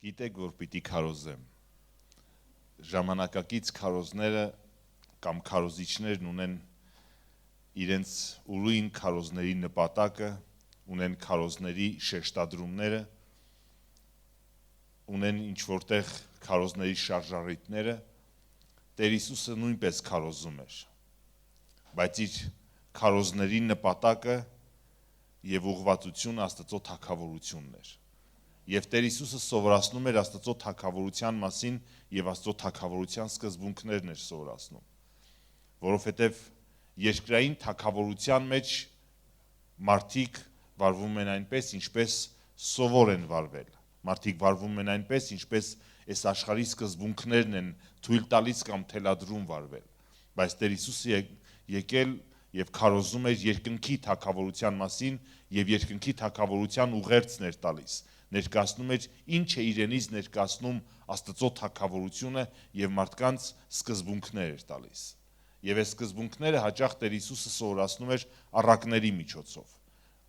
Գիտեք, որ պիտի քարոզեմ։ Ժամանակակից քարոզները կամ քարոզիչներն ունեն իրենց ուրույն քարոզների նպատակը, ունեն քարոզների շեշտադրումները, ունեն ինչ-որտեղ քարոզների շարժառիթները, Տեր Հիսուսը նույնպես քարոզում էր, բայց իր քարոզների նպատակը եւ ուղղվածությունը Աստծո թագավորությունն էր։ Եվ Տեր Հիսուսը սովորացնում էր Աստծո թագավորության մասին եւ Աստծո թագավորության սկզբունքներն էր սովորացնում, որովհետեւ երկրային թագավորության մեջ մարդիկ վարվում են այնպես, ինչպես սովոր են վարվել։ Մարդիկ վարվում են այնպես, ինչպես այս աշխարհի սկզբունքներն են թույլ տալիս կամ թելադրում վարվել։ Բայց Տեր Հիսուսը եկել եւ քարոզում էր երկնքի թագավորության մասին եւ երկնքի թագավորության ուղերձն էր տալիս, ներկայացնում էր ինչ է իրենից ներկայացնում Աստծո թագավորությունը եւ մարդկանց սկզբունքներ էր տալիս։ Եվ այս սկզբունքները հաճախ Տեր Հիսուսը սովորացնում էր առակների միջոցով։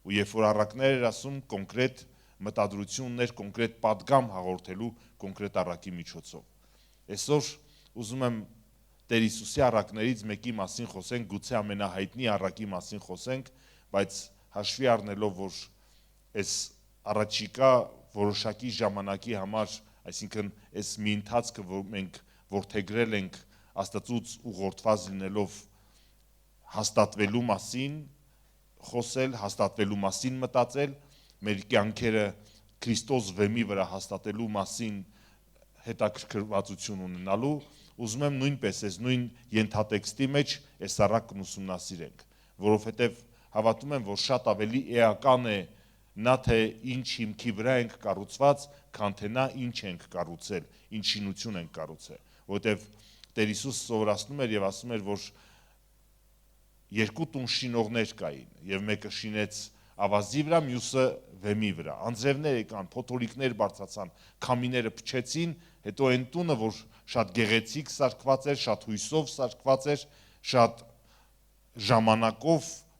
Ու երբ որ առակներ էր ասում, կոնկրետ մտադրություններ, կոնկրետ պատգամ հաղորդելու կոնկրետ առակի միջոցով։ Այսօր ուզում եմ Տեր Հիսուսի առակներից մեկի մասին խոսենք, գուցե ամենահայտնի առակի մասին խոսենք, բայց հաշվի առնելով, որ այս առաջիկա որոշակի ժամանակի համար, այսինքն այս մի ընթացքը, որ մենք որդեգրել ենք Աստծուց ուղղորդված լինելով հաստատվելու մասին խոսել, հաստատվելու մասին մտածել, մեր կյանքերը Քրիստոս վեմի վրա հաստատելու մասին հետաքրքրվածություն ունենալու, ուզում եմ նույնպես այս նույն ենթատեքստի մեջ այս առակն ուսումնասիրենք, որովհետև հավատում եմ, որ շատ ավելի էական է նա թե ինչ հիմքի վրա ենք կառուցված, քան թե նա ինչ ենք կառուցել, ինչ շինություն ենք կառուցել, որովհետև Տեր Հիսուս սովորացնում էր եւ ասում էր, որ երկու տուն շինողներ կային եւ մեկը շինեց ավազի վրա, մյուսը վեմի վրա։ Անձրևներ եկան, փոթորիկներ բարձրացան, քամիները փչեցին, հետո այն տունը, որ շատ գեղեցիկ սարքված էր, շատ հույսով սարքված էր, շատ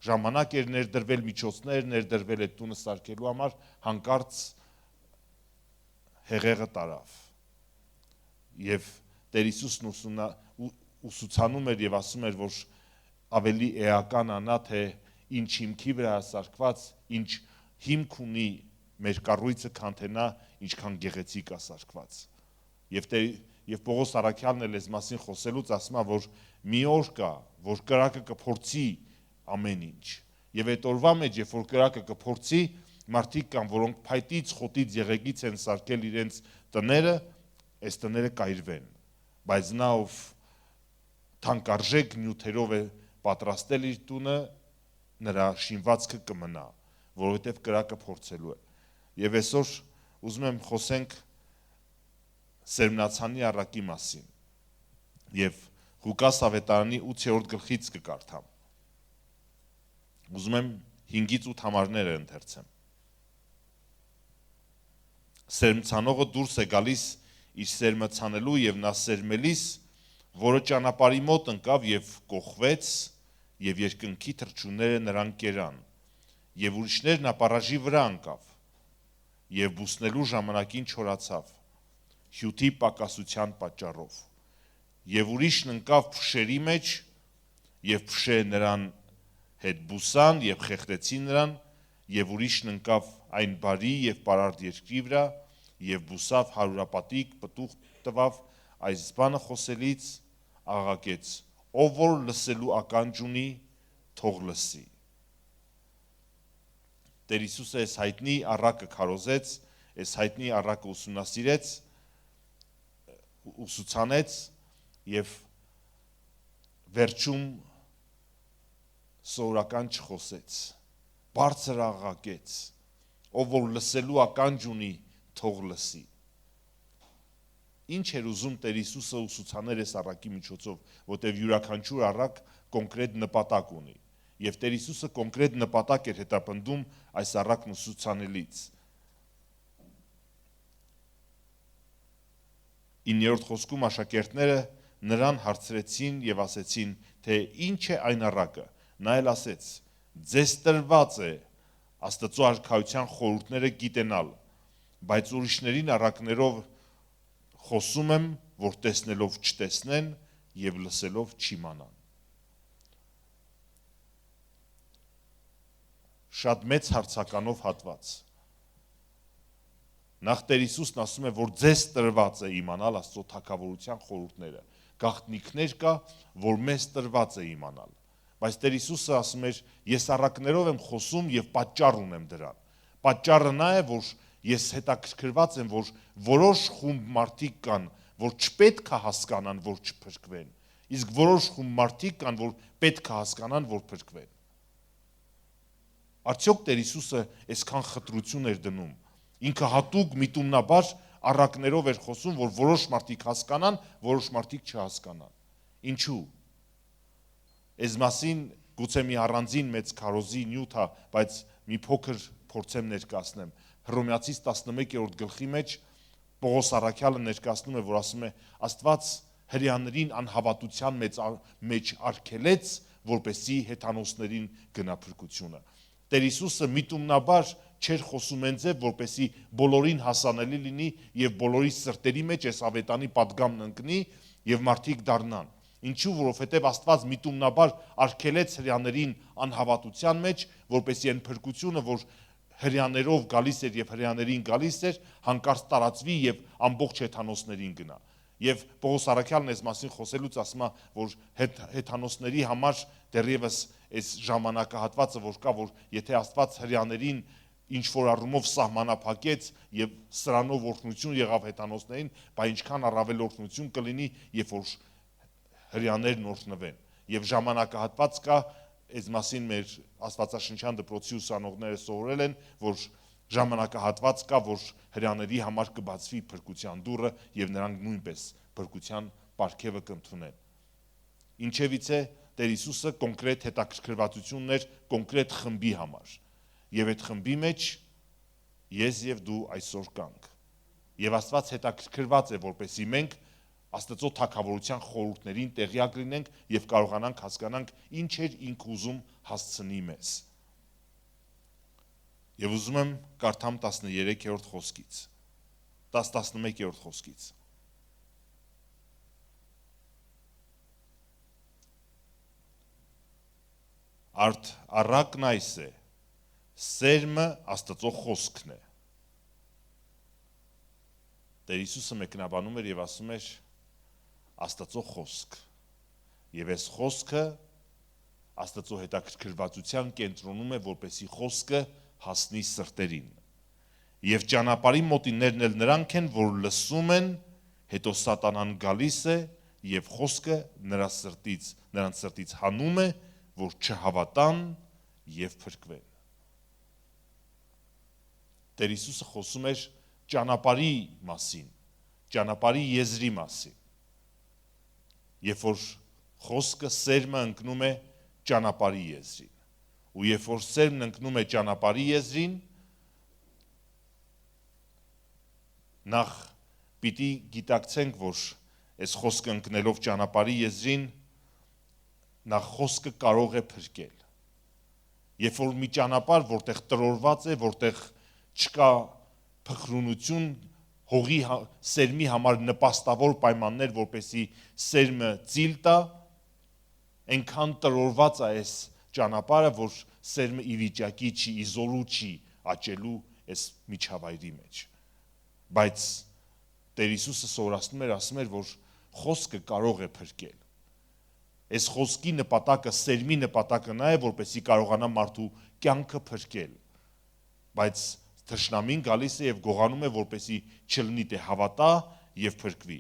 ժամանակ էր ներդրվել, միջոցներ ներդրվել այդ տունը սարքելու համար, հանկարծ հեղեղը տարավ։ Եվ Տեր Հիսուսն ուսուցանում էր եւ ասում էր, որ ավելի էական անա, թե ինչ հիմքի վրա սարքված, ինչ հիմք ունի մեր կառույցը, քան թե նա ինչքան գեղեցիկ է սարքված։ Եվ Պողոս առաքյալն էլ այս մասին խոսելուց ասում է, որ մի օր կա, որ կրակը կփորձի ամեն ինչ։ Եվ այդ օրվա մեջ, երբ որ կրակը կփորձի, մարդիկ կան, որոնք փայտից, խոտից, եղեգից են սարքել իրենց տները, այս տները կայրվեն։ Բայց նա, ով թանկարժեք նյութերով է պատրաստել իր տունը, նրա շինվածքը կմնա, որովհետև կրակը փորձելու է։ Եվ այսօր ուզում եմ խոսենք սերմնացանի առակի մասին։ Եվ Ղուկաս ավետարանի 8-րդ գլխից կկարդամ։ Ուզում եմ 5-ից 8 համարները ընթերցեմ։ Սերմցանողը դուրս է գալիս իր սերմը ցանելու եւ նա սերմելիս, որը ճանապարհի մոտ ընկավ եւ կողվեց, եւ երկնքի թռչունները նրան կերան, եւ ուրիշներն ապառաժի վրա ընկավ, եւ բուսնելու ժամանակին չորացավ, հյութի պակասության պատճառով, եւ ուրիշն ընկավ փշերի մեջ, եւ փշերը նրան հետ բուսան եւ խեղդեցին նրան, եւ ուրիշն ընկավ այն բարի եւ պարարտ երկրի վրա, եւ բուսավ հարուրապատիկ, պտուղ տվավ, այս բանը խոսելից աղաղակեց, ով որ լսելու ականջ ունի, թող լսի։ Տեր Հիսուսը այս հայտնի առակը քարոզեց, այս հայտնի առակը ուսումնասիրեց, ուսուցանեց եւ վերջում սովորական չխոսեց, բարձր աղաղակեց, ով որ լսելու ականջ ունի, թող լսի։ Ինչ էր ուզում Տեր Հիսուսը ուսուցանել այս առակի միջոցով, որտեղ յուրաքանչյուր առակ կոնկրետ նպատակ ունի։ Եվ Տեր Հիսուսը կոնկրետ նպատակ էր հետապնդում այս առակն ուսուցանելից։ 9-րդ խոսքում աշակերտները նրան հարցրեցին եւ ասեցին, թե ինչ է այն առակը։ Նա էլ ասեց. ձեզ տրված է Աստծո արքայության խորհուրդները գիտենալ, բայց ուրիշներին առակներով խոսում եմ, որ տեսնելով չտեսնեն եւ լսելով չիմանան։ Շատ մեծ հարցականով հատված։ Նախ Տեր Հիսուսն ասում է, որ ձեզ տրված է իմանալ Աստծո թագավորության խորհուրդները։ Գաղտնիքներ կա, որ մեզ տրված է իմանալ։ Բայց Տեր Հիսուսը ասում էր, ես առակներով եմ խոսում եւ պատճառ ունեմ դրան։ Պատճառը նա է, որ ես հետաքրքրված եմ, որ որոշ խումբ մարդիկ կան, որ չպետք է հասկանան, որ չփրկվեն, իսկ որոշ խումբ մարդիկ կան, որ պետք է հասկանան, որ փրկվեն։ Արդյոք Տեր Հիսուսը այսքան խտրություն էր դնում։ Ինքը հատուկ միտումնաբար առակներով էր խոսում, որ որոշ մարդիկ հասկանան, որոշ մարդիկ չհասկանան։ Ինչու՞։ Այս մասին գուցե մի առանձին մեծ քարոզի նյութ է, բայց մի փոքր փորձեմ ներկայացնեմ։ Հռոմեացիս 11-րդ գլխի մեջ Պողոս առաքյալը ներկայացնում է, որ ասում է Աստված հրեաներին անհավատության մեջ արգելեց, որպեսզի հեթանոսներին գնա փրկությունը։ Տեր Հիսուսը միտումնաբար չէր խոսում այն ձև, որպեսզի բոլորին հասանելի լինի եւ բոլորի սրտերի մեջ այս ավետանի պատգամն ընկնի եւ մարդիկ դառնան։ Ինչու, որովհետեւ Աստված միտումնաբար արգելեց հրեաներին անհավատության մեջ, որպեսզի այն փրկությունը, որ հրեաներով գալիս էր եւ հրեաներին գալիս էր, հանկարծ տարածվի եւ ամբողջ հեթանոսներին գնա։ Եվ Պողոս առաքյալն այս մասին խոսելուց ասում է, որ հեթանոսների համար դեռևս այս ժամանակահատվածը որ կա, որ եթե Աստված հրեաներին ինչ որ առումով սահմանափակեց եւ սրանով օրհնություն եղավ հեթանոսներին, բայց ինչքան առավել օրհնություն կլինի, երբ որ հրեաներն օրհնվեն։ Եվ ժամանակահատված կա, այս մասին մեր Աստվածաշնչյան դպրոցի ուսանողները սովորել են, որ ժամանակահատված կա, որ հրեաների համար կբացվի փրկության դուռը եւ նրանք նույնպես փրկության պարգևը կընդունեն։ Ինչևից է Տեր Հիսուսը կոնկրետ հետաքրքրվածությունն էր կոնկրետ խմբի համար։ Եվ այդ խմբի մեջ ես եւ դու այսօր կանք։ Եվ Աստված հետաքրքրված է, որպեսզի մենք Աստծո թագավորության խորհուրդներին տեղյակ լինենք եւ կարողանանք հասկանանք ինչ էր ինքը ուզում հասցնի մեզ։ Եվ ուզում եմ կարդամ 13-րդ խոսքից, 11-րդ խոսքից։ Առակն այս է, սերմը Աստծո խոսքն է։ Տեր Հիսուսը մեկնաբանում էր եւ ասում էր Աստծո խոսք։ Եվ այս խոսքը Աստծո հետաքրքրվածության կենտրոնում է, որպեսզի խոսքը հասնի սրտերին։ Եվ ճանապարհի մոտիներն էլ նրանք են, որ լսում են, հետո սատանան գալիս է եւ խոսքը նրանց սրտից հանում է, որ չհավատան եւ փրկվեն։ Տեր Հիսուսը խոսում էր ճանապարհի մասին, ճանապարհի եզրի մասին։ Երբ որ խոսքը սերմը ընկնում է ճանապարհի եզրին, ու երբ որ սերմն ընկնում է ճանապարհի եզրին, նախ պիտի գիտակցենք, որ այս խոսքը ընկնելով ճանապարհի եզրին, նախ խոսքը կարող է փրկել։ Երբ որ մի ճանապարհ, որտեղ տրորված է, որտեղ չկա փխրունություն, հողի սերմի համար նպաստավոր պայմաններ, որպեսզի սերմը ծիլ տա, այնքան տրորված է այս ճանապարհը, որ սերմը ի վիճակի չի, իզորու չի աճելու այս միջավայրի մեջ։ Բայց Տեր Հիսուսը սովորացնում էր, ասում էր, որ խոսքը կարող է փրկել։ Այս խոսքի նպատակը, սերմի նպատակը նա է, որպեսզի կարողանա մարդու կյանքը փրկել։ Բայց թշնամին գալիս է եւ գողանում է, որպեսզի չլինի թե հավատա եւ փրկվի։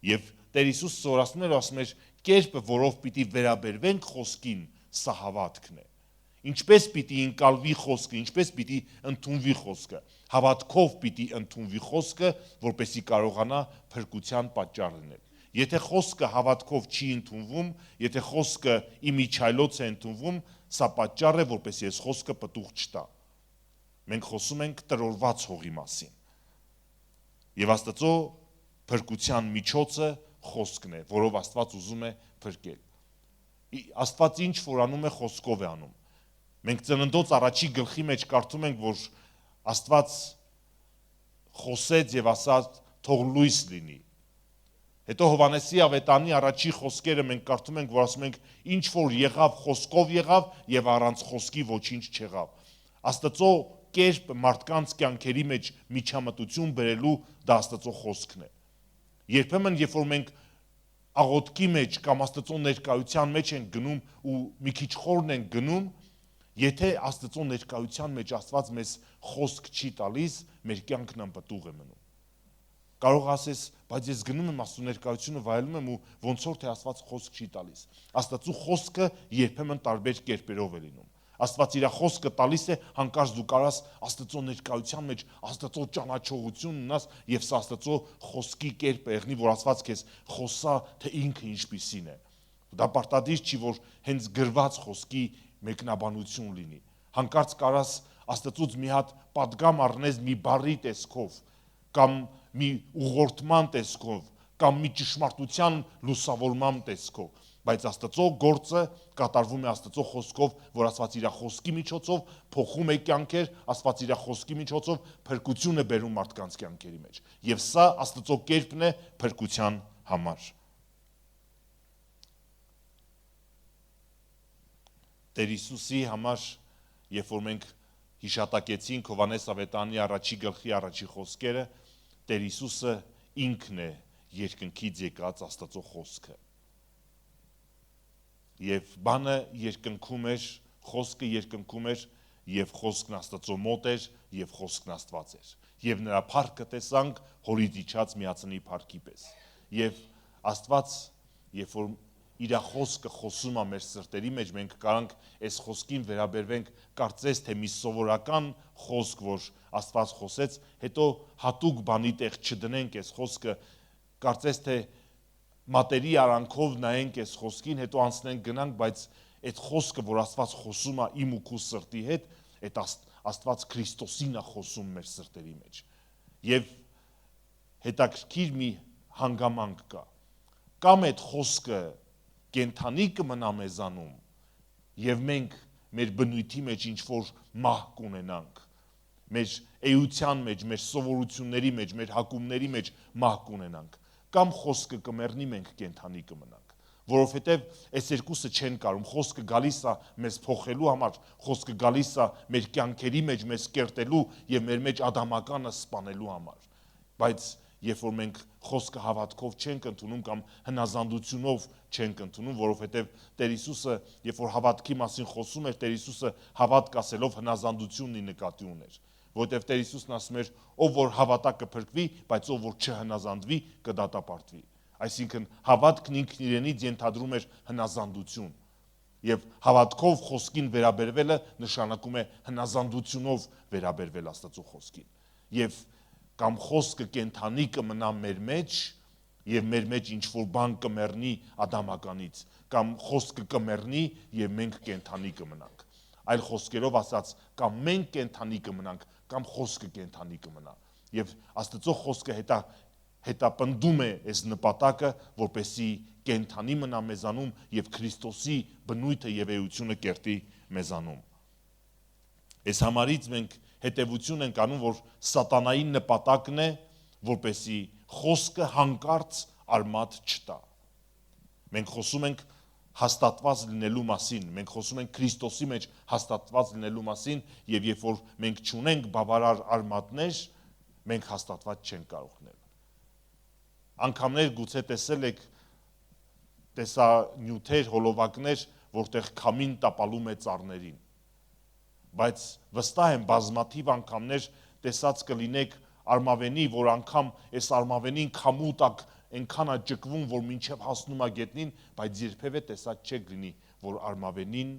Եվ Տեր Հիսուսը սովորացնում էր, ասում էր, կերպը, որով պիտի վերաբերվենք խոսքին, սա հավատքն է։ Ինչպես պիտի ընկալվի խոսքը, ինչպես պիտի ընդունվի խոսքը։ Հավատքով պիտի ընդունվի խոսքը, որպեսզի կարողանա փրկության պատճառ լինել։ Եթե խոսքը հավատքով չի ընդունվում, եթե խոսքը իմիջայլոց է ընդունվում, սա պատճառ է, որպեսզի այս խոսքը պտուղ չտա։ Մենք խոսում ենք տրորված հողի մասին։ Եվ Աստծո փրկության միջոցը խոսքն է, որով Աստված ուզում է փրկել։ Աստված ինչ որ անում է, խոսքով է անում։ Մենք Ծննդոց առաջի գլխի մեջ կարդում ենք, որ Աստված խոսեց եւ ասաց թող լույս լինի։ Հետո Հովհաննեսի ավետարանի առաջի խոսքերը մենք կարդում ենք, որ ասում ենք ինչ որ եղավ խոսքով եղավ եւ առանց խոսքի ոչինչ չեղավ։ Աստծո կերպ մարդկանց կյանքերի մեջ միջամտություն բերելու դա Աստծո խոսքն է։ Երբեմն երբ որ մենք աղոթքի մեջ կամ Աստծո ներկայության մեջ ենք գնում ու մի քիչ խորն ենք գնում, եթե Աստծո ներկայության մեջ Աստված մեզ խոսք չի տալիս, մեր կյանքն անպտուղ է մնում։ Կարող ասես, բայց ես գնում եմ Աստծո ներկայությունը վայելում եմ ու ոնց որ թե Աստված խոսք չի տալիս։ Աստծո խոսքը երբեմն տարբեր կերպերով է լինում։ Աստված իր խոսքը տալիս է, հանկարծ դու կարաս Աստծո ներկայության մեջ Աստծո ճանաչողություն ունենաս եւ սա Աստծո խոսքի կերպը եղնի, որ Աստված քեզ խոսա, թե ինքը ինչպիսին է։ Դա պարտադիր չի, որ հենց գրված խոսքի մեկնաբանություն լինի։ Հանկարծ կարաս Աստծուց մի հատ պատգամ առնես մի բառի տեսքով կամ մի ուղղորդման տեսքով կամ մի ճշմարտության լուսավորման տեսքով, բայց Աստծո գործը կատարվում է Աստծո խոսքով, որ Աստված իր խոսքի միջոցով փոխում է կյանքեր, Աստված իր խոսքի միջոցով փրկություն է բերում մարդկանց կյանքերի մեջ։ Եվ սա Աստծո կերպն է փրկության համար։ Տեր Հիսուսի համար, երբ որ մենք հիշատակեցինք Հովհաննես ավետարանի առաջի գլխի առաջի խոսքերը, Տեր Հիսուսը ինքն է երկնքից եկած Աստծո խոսքը։ Եվ բանը երկնքում էր, խոսքը երկնքում էր, եւ խոսքն Աստծո մոտ էր, եւ խոսքն Աստված էր։ Եվ նրա փառքը տեսանք հորից իջած միածնի փառքի պես։ Եվ Աստված, երբ որ իր խոսքը խոսում է մեր սրտերի մեջ, մենք կարանք այս խոսքին վերաբերվենք կարծես թե մի սովորական խոսք, որ Աստված խոսեց, հետո հատուկ բանի տեղ չդնենք այս խոսքը, կարծես թե մատերի արանքով նայենք այս խոսքին, հետո անցնենք գնանք, բայց այդ խոսքը, որ Աստված խոսում է իմ ու քո սրտի հետ, այդ Աստված Քրիստոսին է խոսում մեր սրտերի մեջ։ Եվ հետաքրքիր մի հանգամանք կա։ Կամ այդ խոսքը կենթանի կմնա մեզանում եւ մենք մեր բնույթի մեջ ինչ որ մահ կունենանք, մեր էության մեջ, մեր սովորությունների մեջ, մեր հակումների մեջ մահ կունենանք, կամ խոսքը կմեռնի, մենք կենթանի կմնանք, որովհետեւ այս երկուսը չեն կարում, խոսքը գալիս է մեզ փոխելու համար, խոսքը գալիս է մեր կյանքերի մեջ մեզ կերտելու եւ մեր մեջ ադամականը սպանելու համար, բայց երբ որ մենք խոսքը հավատքով չենք ընդունում կամ հնազանդությունով չենք ընդունում, որովհետև Տեր Հիսուսը, երբ որ հավատքի մասին խոսում էր, Տեր Հիսուսը հավատք ասելով հնազանդությունն ի նկատի ուներ, որովհետև Տեր Հիսուսն ասում էր, ով որ հավատա կփրկվի, բայց ով որ չհնազանդվի կդատապարտվի։ Այսինքն հավատքն ինքն իրենից ենթադրում էր հնազանդություն, եւ հավատքով խոսքին վերաբերվելը նշանակում է հնազանդությունով վերաբերվել Աստծո խոսքին։ Եվ կամ խոսքը կենթանի կմնա մեր մեջ եւ մեր մեջ ինչ որ բան կմեռնի ադամականից, կամ խոսքը կմեռնի եւ մենք կենթանի կմնանք։ Այլ խոսքերով ասած, կամ մենք կենթանի կմնանք, կամ խոսքը կենթանի կմնա։ Եվ Աստծո խոսքը հետապնդում է այս նպատակը, որպեսզի կենթանի մնա մեզանում եւ Քրիստոսի բնույթը եւ էությունը կերտի մեզանում։ Այս համարից մենք հետևություն ենք անում, որ սատանայի նպատակն է, որպեսզի խոսքը հանկարծ արմատ չտա։ Մենք խոսում ենք հաստատված լինելու մասին, մենք խոսում ենք Քրիստոսի մեջ հաստատված լինելու մասին, եւ երբ որ մենք չունենք բավարար արմատներ, մենք հաստատված չենք կարող լինել։ Անգամներ գուցե տեսել եք տեսանյութեր, հոլովակներ, որտեղ քամին տապալում է ծառներին։ Բայց վստահ եմ բազմաթիվ անգամներ տեսած կլինեք արմավենի, որ անգամ այս արմավենին քամու տակ այնքան է ճկվում, որ մինչև հասնում է գետնին, բայց երբևէ տեսած չեք լինի, որ արմավենին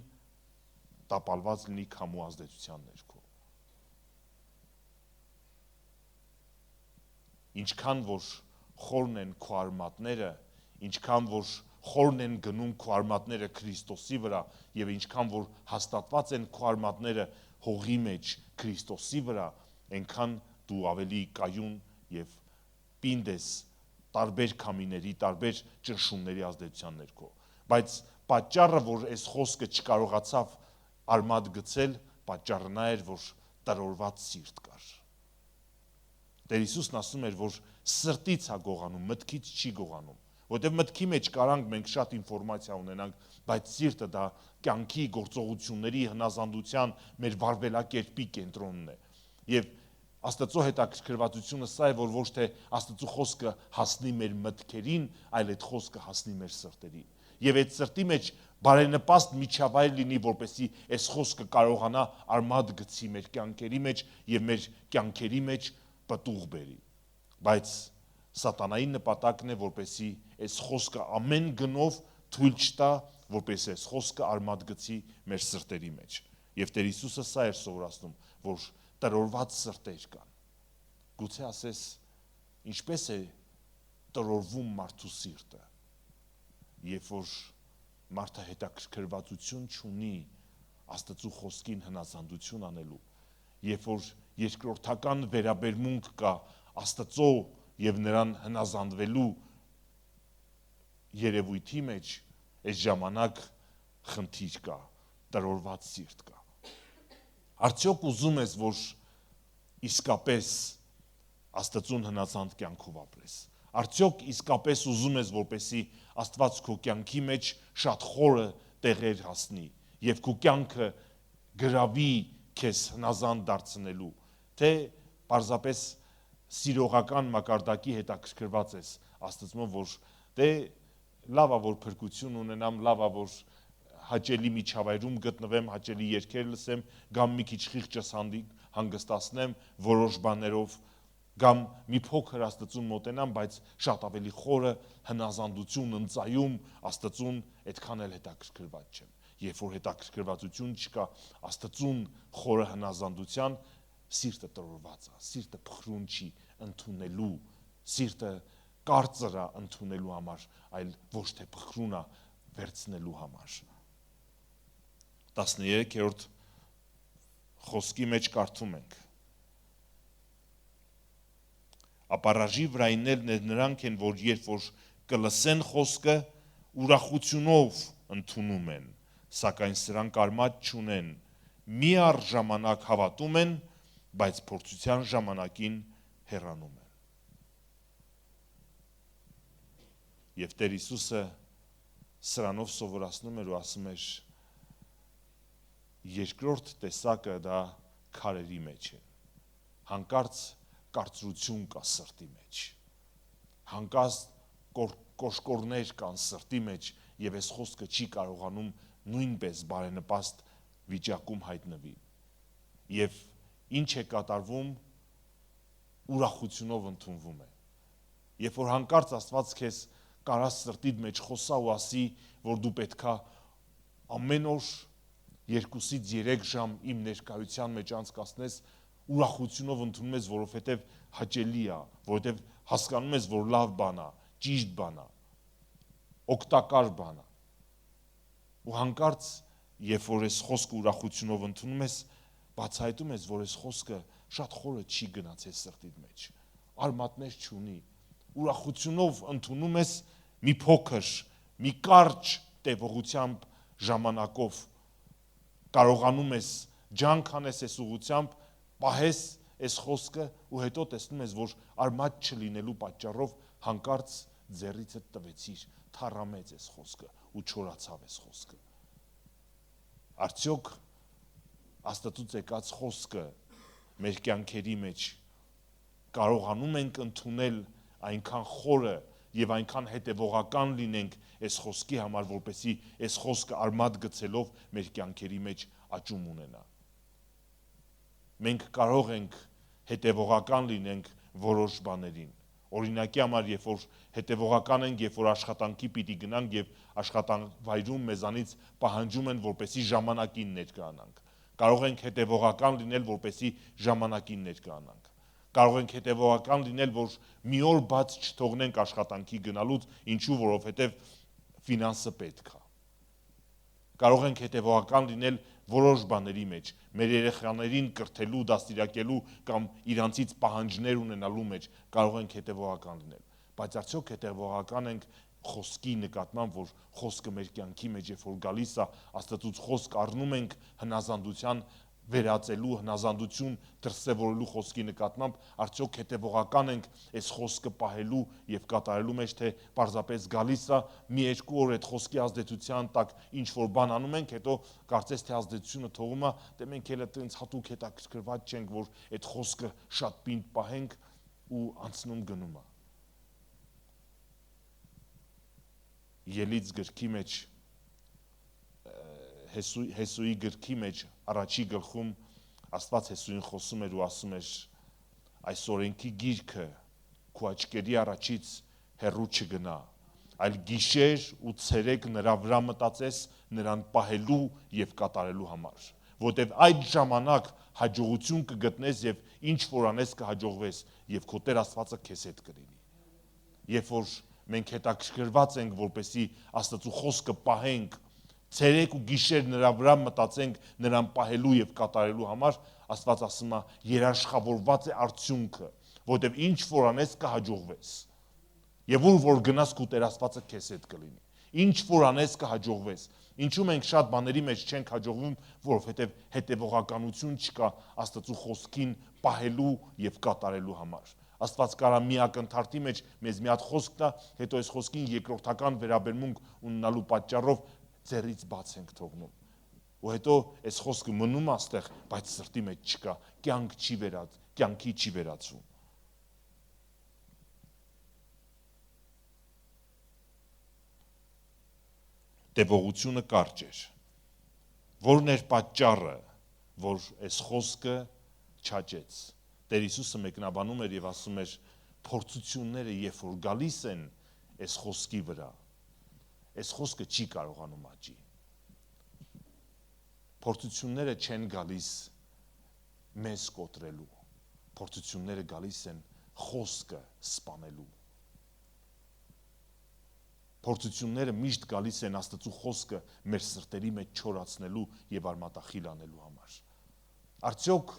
տապալված լինի քամու ազդեցության ներքո։ Ինչքան որ խորն են քո արմատները, ինչքան որ խորն են գնում քո արմատները Քրիստոսի վրա եւ ինչքան որ հաստատված են քո արմատները հողի մեջ Քրիստոսի վրա, այնքան դու ավելի կայուն եւ պինդ ես տարբեր քամիների, տարբեր ճնշումների ազդեցության ներքո։ Բայց պատճառը, որ այս խոսքը չկարողացավ արմատ գցել, պատճառը նա էր, որ տրորված սիրտ կար։ Տեր Հիսուսն ասում էր, որ սրտից է գողանում, մտքից չի գողանում, որտեղ մտքի մեջ կարանք մենք շատ ինֆորմացիա ունենանք, բայց սիրտը դա կյանքի գործողությունների հնազանդության մեր վարվելակերպի կենտրոնն է։ Եվ Աստծո հետաքրքրվածությունը սա է, որ ոչ թե Աստծո խոսքը հասնի մեր մտքերին, այլ այդ խոսքը հասնի մեր սրտերին։ Եվ այդ սրտի մեջ բարենպաստ միջավայր լինի, որպեսզի այս խոսքը կարողանա արմատ գցի մեր կյանքերի մեջ եւ մեր կյանքերի մեջ պտուղ բերի։ Բայց սատանայի նպատակն է, որպեսզի այս խոսքը ամեն գնով թույլ չտա, որպեսզի այս խոսքը արմատ գցի մեր սրտերի մեջ։ Եվ Տեր Հիսուսը սա էր սովորացնում, որ տրորված սրտեր կան։ Գուցե ասես, ինչպես է տրորվում մարդու սիրտը, երբ որ մարդը հետաքրքրվածություն չունի Աստծո խոսքին հնազանդություն անելու, երբ որ երկրորդական վերաբերմունք կա Աստծո եւ նրան հնազանդվելու երևույթի մեջ, այս ժամանակ խնդիր կա, տրորված սիրտ կա։ Արդյոք ուզում ես, որ իսկապես Աստծուն հնազանդ կյանքով ապրես։ Արդյոք իսկապես ուզում ես, որպեսզի Աստված քո կյանքի մեջ շատ խորը տեղեր հասնի եւ քո կյանքը գրավի քեզ հնազանդ դարձնելու, թե պարզապես սիրողական մակարդակի հետաքրքրված ես Աստծուն, որ դե լավ է, որ փրկություն ունենամ, լավ է, որ հաճելի միջավայրում գտնվեմ, հաճելի երգեր լսեմ, կամ մի քիչ խիղճս հանգստացնեմ որոշ բաներով, կամ մի փոքր Աստծուն մոտենամ, բայց շատ ավելի խորը հնազանդություն ընծայում Աստծուն այդքան էլ հետաքրքրված չեմ։ Երբ որ հետաքրքրվածություն չկա Աստծուն խորը հնազանդության, սիրտը տրորված է, սիրտը փխրուն չի ընդունելու, սիրտը կարծր է ընդունելու համար, այլ ոչ թե փխրուն է վերցնելու համար։ 13-րդ խոսքի մեջ կարդում ենք. Ապարաժի վրայիններն նրանք են, որ երբ որ կլսեն խոսքը, ուրախությունով ընդունում են, սակայն սրանք արմատ չունեն, մի առ ժամանակ հավատում են, բայց փորձության ժամանակին հեռանում են։ Եվ Տեր Հիսուսը սրանով սովորացնում էր ու ասում էր, երկրորդ տեսակը դա քարերի մեջ է, հանկարծ կարծրություն կա սրտի մեջ, հանկարծ կոշկորներ կան սրտի մեջ եւ այս խոսքը չի կարողանում նույնպես բարենպաստ վիճակում հայտնվի։ Եվ ինչ է կատարվում, ուրախությունով ընդունվում է։ Երբ որ հանկարծ Աստված քեզ կարաս սրտիդ մեջ խոսա ու ասի, որ դու պետքա ամեն օր 2-ից 3 ժամ իմ ներկայության մեջ անցկացնես, ուրախությունով ընդունում ես, որովհետև հաճելի է, որովհետև հասկանում ես, որ լավ բան է, ճիշտ բան է, օգտակար բան է։ Ու հանկարծ, երբ որ այս խոսքը ուրախությունով ընդունում ես, բացահայտում ես, որ այս խոսքը շատ խորը չի գնացել սրտիդ մեջ, արմատներ չունի, ուրախությունով ընդունում ես մի փոքր, մի կարճ տևողությամբ ժամանակով, կարողանում ես ջանք անես այս ուղղությամբ, պահես այս խոսքը ու հետո տեսնում ես, որ արմատ չլինելու պատճառով հանկարծ ձեռիցդ տվեցիր, թառամեց այս խոսքը ու չորացավ այս խոսքը։ Արդյոք Աստծուց եկած խոսքը մեր կյանքերի մեջ կարողանում ենք ընդունել այնքան խորը եւ այնքան հետեւողական լինենք այս խոսքի համար, որպեսզի այս խոսքը արմատ գցելով մեր կյանքերի մեջ աճում ունենա։ Մենք կարող ենք հետևողական լինենք որոշ բաներին։ Օրինակի համար, երբ որ հետևողական ենք, երբ որ աշխատանքի պիտի գնանք եւ աշխատանքվայրում մեզանից պահանջում են, որպեսզի ժամանակին ներկայանանք։ Կարող ենք հետևողական լինել, որպեսզի ժամանակին ներկայանանք։ Կարող ենք հետևողական լինել, որ մի օր բաց չթողնենք աշխատանքի գնալուց, ինչու, որովհետև ֆինանսը պետք է։ Կարող ենք հետևողական լինել որոշ բաների մեջ, մեր երեխաներին կրթելու, դաստիարակելու կամ իրանցից պահանջներ ունենալու մեջ կարող ենք հետևողական լինել, բայց արդյոք հետևողական ենք խոսքի նկատմամբ, որ խոսքը մեր կյանքի մեջ երբ որ գալիս է, Աստծուց խոսք առնում ենք հնազանդության վերածելու, հնազանդություն դրսևորելու խոսքի նկատմամբ, արդյոք հետևողական ենք այս խոսքը պահելու եւ կատարելու մեջ, թե պարզապես գալիս է մի երկու օր այդ խոսքի ազդեցության տակ ինչ որ բան անում ենք, հետո կարծես թե ազդեցությունը թողում է, դե մենք էլ այդպես հատուկ հետաքրքրված չենք, որ այդ խոսքը շատ պինդ պահենք ու անցնում գնում է։ Ելից գրքի մեջ Հեսուի գրքի մեջ առաջի գլխում Աստված Հեսուին խոսում էր ու ասում էր այս օրենքի գիրքը քո աչքերի առաջից հեռու չգնա, այլ գիշեր ու ցերեկ նրա վրա մտածես նրան պահելու եւ կատարելու համար, որտեւ այդ ժամանակ հաջողություն կգտնես եւ ինչ որ անես կհաջողվես եւ քո Տեր Աստվածը քեզ հետ կլինի։ Երբ որ մենք հետաքրքրված ենք, որպեսզի Աստծո խոսքը պահենք, ցերեկ ու գիշեր նրա վրա մտածենք նրան պահելու եւ կատարելու համար, Աստված ասում է երաշխավորված է արդյունքը, որտեւ ինչ որ անես կհաջողվես։ Եվ ուր որ գնաս քո Տեր Աստվածը քեզ հետ կլինի։ Ինչ որ անես կհաջողվես։ Ինչու մենք շատ բաների մեջ չենք հաջողվում, որովհետեւ հետևողականություն չկա Աստծո խոսքին պահելու եւ կատարելու համար։ Աստված կարա մի ակնթարթի մեջ մեզ մի հատ խոսք տա, հետո այս խոսքին երկրորդական վերաբերմունք ունենալու պատճառով ձեռից բաց ենք թողնում։ Ու հետո այս խոսքը մնում է այստեղ, բայց սրտի մեջ չկա, կյանքի չի վերածվում։ Տևողությունը կարճ էր։ Որն էր պատճառը, որ այս խոսքը չաճեց։ Տեր Հիսուսը մեկնաբանում էր եւ ասում էր, փորձությունները երբ որ գալիս են այս խոսքի վրա, այս խոսքը չի կարողանում աճի։ Փորձությունները չեն գալիս մեզ կոտրելու, փորձությունները գալիս են խոսքը սպանելու։ Փորձությունները միշտ գալիս են Աստծո խոսքը մեր սրտերի մեջ չորացնելու եւ արմատախիլ անելու համար։ Արդյոք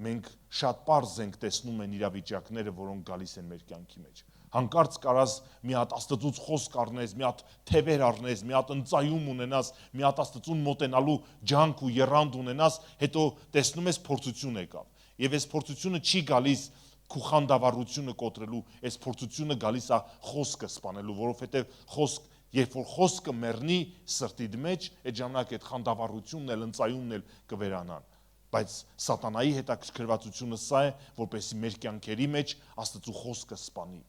մենք շատ պարզ ենք տեսնում են իրավիճակները, որոնք գալիս են մեր կյանքի մեջ։ Հանկարծ կարաս մի հատ Աստծուց խոսք առնես, մի հատ թևեր առնես, մի հատ ընծայում ունենաս, մի հատ Աստծուն մոտենալու ջանք ու եռանդ ունենաս, հետո տեսնում ես փորձություն եկավ։ Եվ այս փորձությունը չի գալիս քո խանդավառությունը կոտրելու, այս փորձությունը գալիս է խոսքը սպանելու, որովհետև խոսք, երբ որ խոսքը մեռնի սրտիդ մեջ, այդ ժամանակ այդ խանդավառությունն էլ, ընծայումն էլ կվերանան։ Բայց սատանայի հետաքրքրվածությունը սա է, որպեսզի մեր կյանքերի մեջ Աստծո խոսքը սպանի։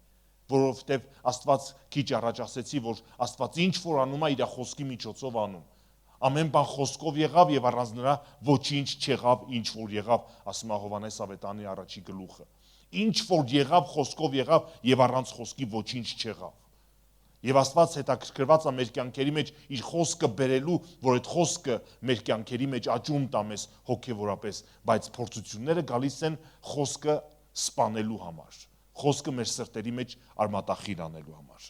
Որովհետև Աստված քիչ առաջ ասեցի, որ Աստված ինչ որ անում է իր խոսքի միջոցով անում։ Ամեն բան խոսքով եղավ եւ առանց նրա ոչինչ չեղավ, ինչ որ եղավ, ասում է Հովհաննես Ավետարանի առաջի գլուխը։ Ինչ որ եղավ, խոսքով եղավ եւ առանց խոսքի ոչինչ չեղավ։ Եվ Աստված հետաքրքրված է մեր կյանքերի մեջ իր խոսքը բերելու, որ այդ խոսքը մեր կյանքերի մեջ աճում տա մեզ հոգեվորապես, բայց փորձությունները գալիս են խոսքը սպանելու համար, խոսքը մեր սրտերի մեջ արմատախիլ անելու համար։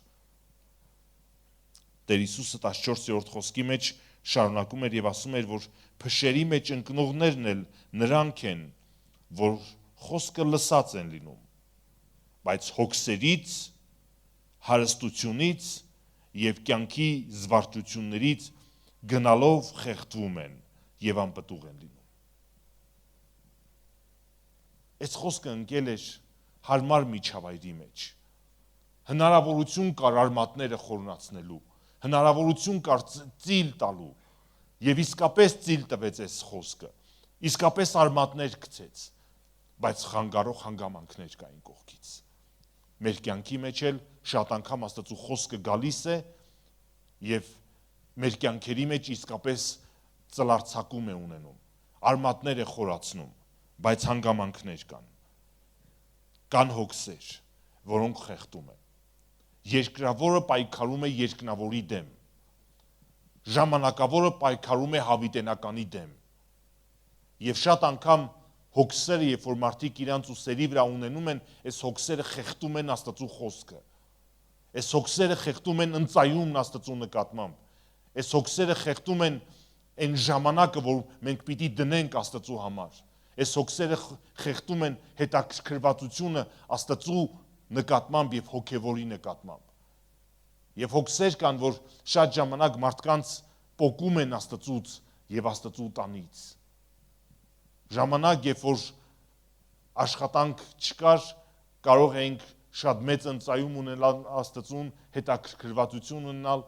Տեր Հիսուսը 14-րդ խոսքի մեջ շարունակում էր եւ ասում էր, որ փշերի մեջ ընկնողներն էլ նրանք են, որ խոսքը լսած են լինում, բայց հոգսերից, հարստությունից եւ կյանքի զվարճություններից գնալով խեղդվում են եւ անպտուղ են լինում։ Այս խոսքը ընկել էր հարմար միջավայրի մեջ։ Հնարավորություն կար արմատները խորնացնելու, հնարավորություն կար ծիլ տալու եւ իսկապես ծիլ տվեց այս խոսքը։ Իսկապես արմատներ գցեց, բայց խանգարող հանգամանքներ կային կողքից։ Մեր կյանքի մեջ էլ շատ անգամ Աստծո խոսքը գալիս է եւ մեր կյանքերի մեջ իսկապես ծլարձակում է ունենում, արմատներ է խորացնում, բայց հանգամանքներ կան։ Կան հոգսեր, որոնք խեղդում են։ Երկրավորը պայքարում է երկնավորի դեմ։ Ժամանակավորը պայքարում է հավիտենականի դեմ։ Եվ շատ անգամ հոգսերը, երբ որ մարդիկ իրանց ուսերի վրա ունենում են, այս հոգսերը խեղդում են Աստծո խոսքը։ Այս հոգսերը խեղդում են ընծայումն Աստծո նկատմամբ։ Այս հոգսերը խեղդում են այն ժամանակը, որ մենք պիտի դնենք Աստծո համար։ Այս հոգսերը խեղդում են հետաքրքրվածությունը Աստծո նկատմամբ եւ հոգեվորի նկատմամբ։ Եվ հոգսեր կան, որ շատ ժամանակ մարդկանց պոկում են Աստծուց եւ Աստծո տանից։ ժամանակ, երբ որ աշխատանք չկար, կարող էինք շատ մեծ ընծայում ունենալ Աստծուն, հետաքրքրվածություն ունենալ,